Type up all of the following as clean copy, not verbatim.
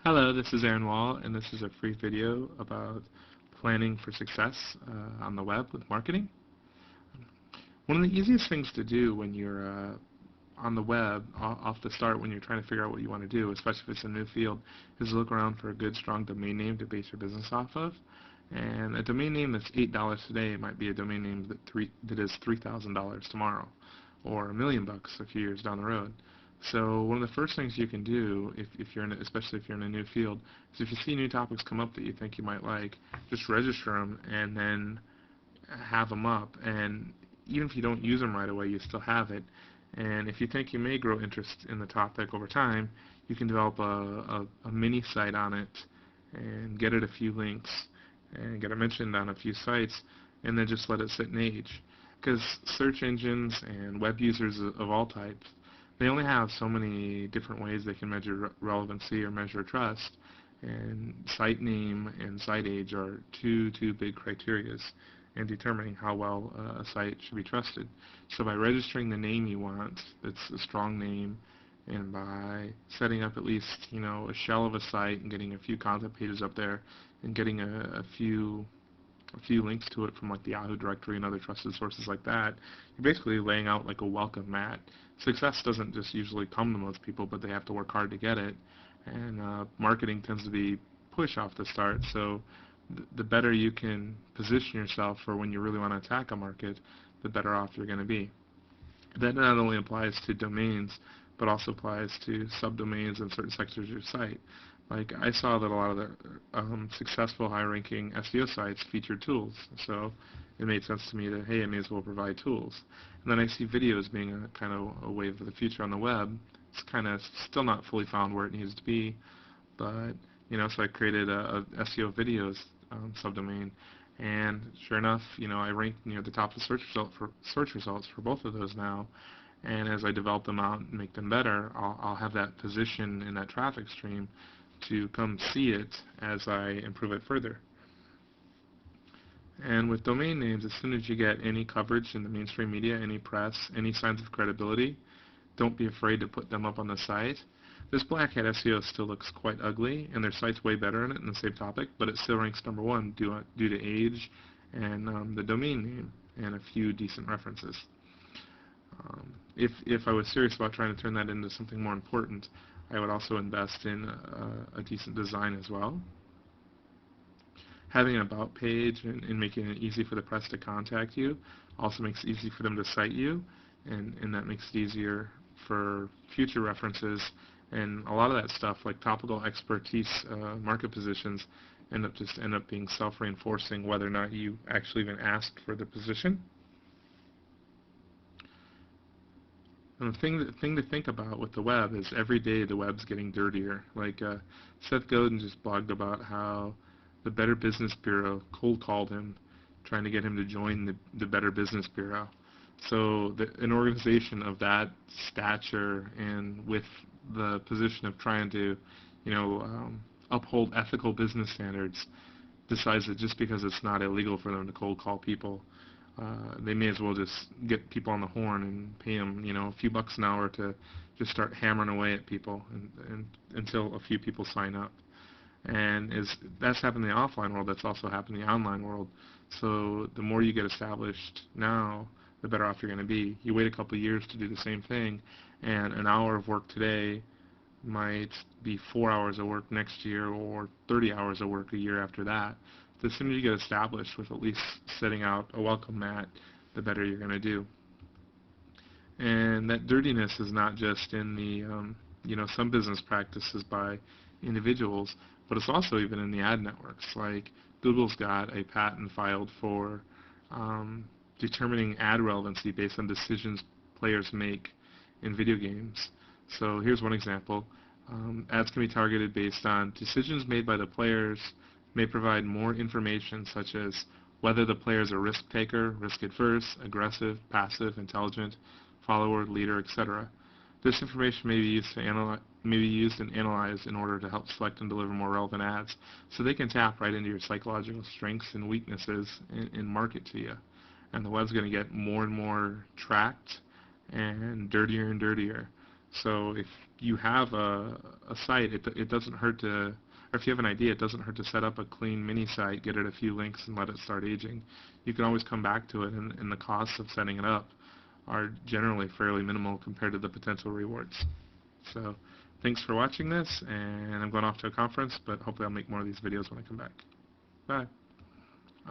Hello, this is Aaron Wall, and this is a free video about planning for success on the web with marketing. One of the easiest things to do when you're on the web off the start when you're trying to figure out what you want to do, especially if it's a new field, is look around for a good, strong domain name to base your business off of. And a domain name that's $8 today might be a domain name that is $3,000 tomorrow, or $1,000,000 a few years down the road. So one of the first things you can do, if you're in, especially if you're in a new field, is if you see new topics come up that you think you might like, just register them and then have them up. And even if you don't use them right away, you still have it. And if you think you may grow interest in the topic over time, you can develop a mini site on it and get it a few links and get it mentioned on a few sites, and then just let it sit and age. Because search engines and web users of all types, they only have so many different ways they can measure relevancy or measure trust, and site name and site age are two big criterias in determining how well a site should be trusted. So by registering the name you want, that's a strong name, and by setting up at least a shell of a site and getting a few content pages up there and getting a few links to it from like the Yahoo directory and other trusted sources like that, you're basically laying out like a welcome mat. Success doesn't just usually come to most people, but they have to work hard to get it. And marketing tends to be push off the start, so the better you can position yourself for when you really want to attack a market, the better off you're going to be. That not only applies to domains, but also applies to subdomains and certain sectors of your site. Like, I saw that a lot of the successful high-ranking SEO sites featured tools, so it made sense to me that, hey, I may as well provide tools. And then I see videos being a kind of a wave of the future on the web. It's kind of still not fully found where it needs to be, but so I created a SEO videos subdomain, and sure enough, I ranked near the top of search results for both of those now. And as I develop them out and make them better, I'll have that position in that traffic stream to come see it as I improve it further. And with domain names, as soon as you get any coverage in the mainstream media, any press, any signs of credibility, don't be afraid to put them up on the site. This Black Hat SEO still looks quite ugly, and their site's way better in it in the same topic, but it still ranks #1 due to age and the domain name and a few decent references. If I was serious about trying to turn that into something more important, I would also invest in a decent design as well. Having an about page and making it easy for the press to contact you also makes it easy for them to cite you, and that makes it easier for future references. And a lot of that stuff, like topical expertise market positions, end up being self-reinforcing whether or not you actually even asked for the position. And the thing to think about with the web is every day the web's getting dirtier. Like Seth Godin just blogged about how the Better Business Bureau cold called him, trying to get him to join the Better Business Bureau. So an organization of that stature and with the position of trying to, uphold ethical business standards, decides that just because it's not illegal for them to cold call people, they may as well just get people on the horn and pay them, a few bucks an hour to just start hammering away at people and until a few people sign up. And that's happened in the offline world, that's also happened in the online world. So the more you get established now, the better off you're going to be. You wait a couple of years to do the same thing, and an hour of work today might be 4 hours of work next year or 30 hours of work a year after that. The sooner you get established with at least setting out a welcome mat, the better you're going to do. And that dirtiness is not just in the, some business practices by individuals, but it's also even in the ad networks. Like Google's got a patent filed for determining ad relevancy based on decisions players make in video games. So here's one example. Ads can be targeted based on decisions made by the players may provide more information such as whether the player is a risk taker, risk adverse, aggressive, passive, intelligent, follower, leader, etc. This information may be used and analyzed in order to help select and deliver more relevant ads, so they can tap right into your psychological strengths and weaknesses and market to you. And the web's going to get more and more tracked and dirtier and dirtier. So if you have a site, it doesn't hurt to, or if you have an idea, it doesn't hurt to set up a clean mini site, get it a few links, and let it start aging. You can always come back to it, and the costs of setting it up are generally fairly minimal compared to the potential rewards. So thanks for watching this, and I'm going off to a conference, but hopefully I'll make more of these videos when I come back. Bye.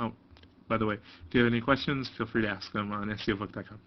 Oh, by the way, if you have any questions, feel free to ask them on SEObook.com.